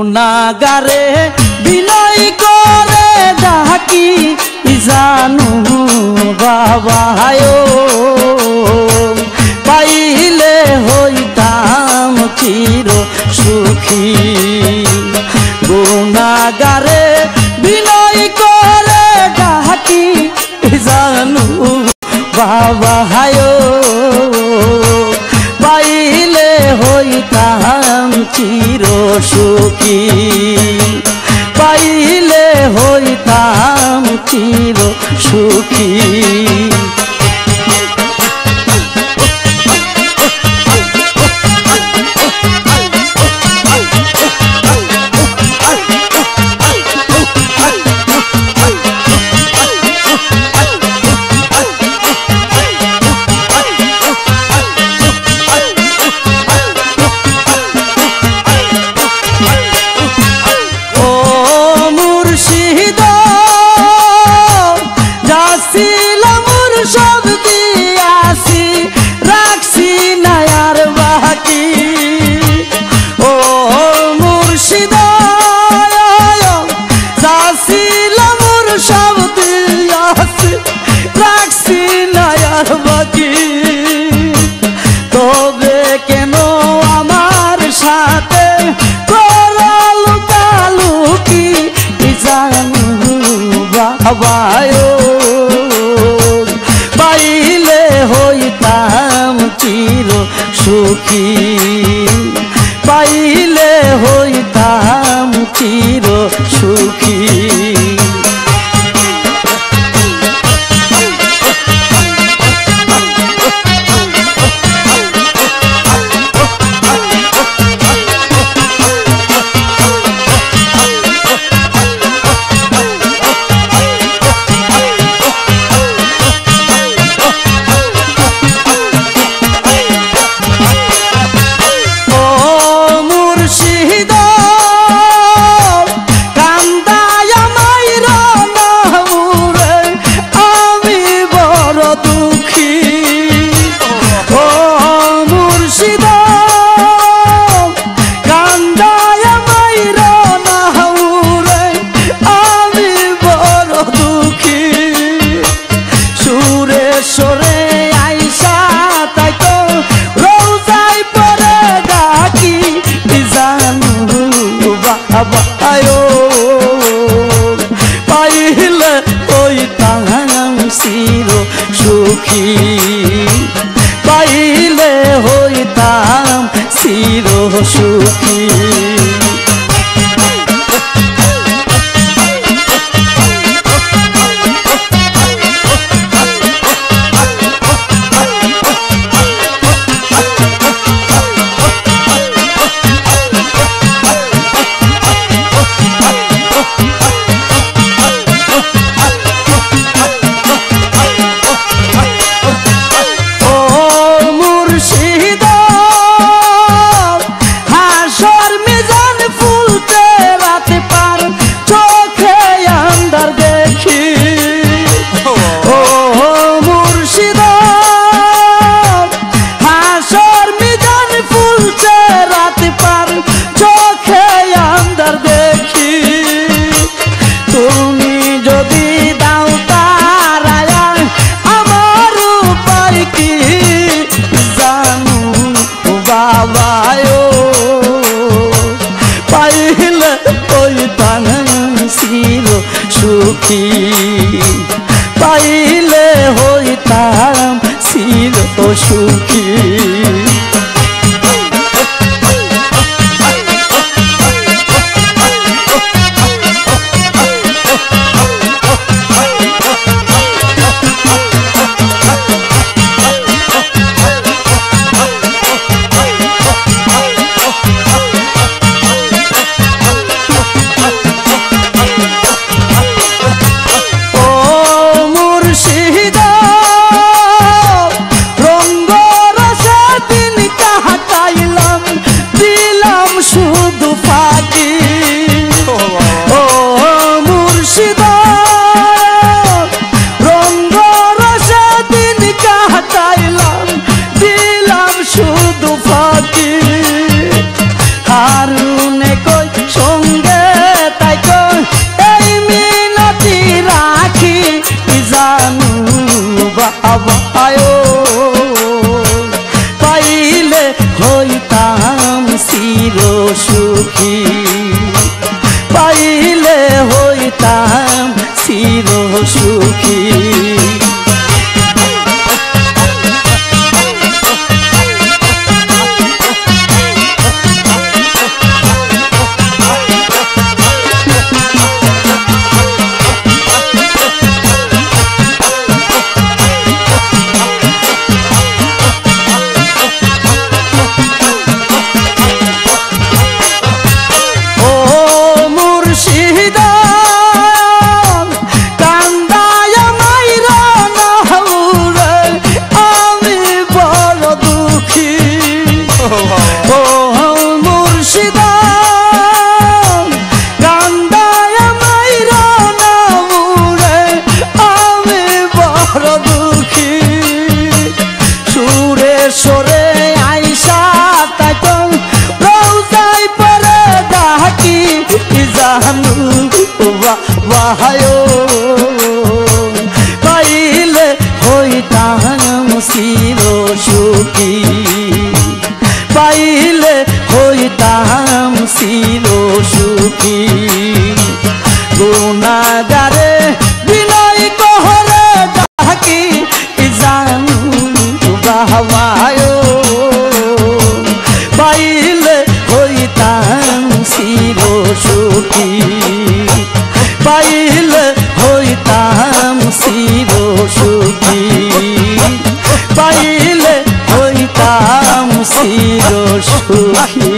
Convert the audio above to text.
গুনাগারে বিনয় করে ডাকি জানু বাবায় পাইলে হইতাম চির সুখী গুনাগারে বিনয় করে ডাকি জানু বাবায় পাইলে হইতাম চির সুখী পাইলে হইতাম চির সুখী পাইলে হইতাম চির সুখী পাইলে হইতাম চির সুখী পাইলে হইতাম চির সুখী পাইলে হইতাম চির সুখী সুখী পাইলে হইতাম চির সুখী রঙ্গ রসে দিন সুখী পাইলে হইতাম চির সুখী পাইলে হইতাম চির সুখী পাইলে হইতাম চির সুখী গুনাগারে বিনয় কহরে ডাকি জানু বাহায় পাইলে হইতাম চির সুখী পাইলে হইতাম চির সুখী পাইলে হইতাম চির সুখী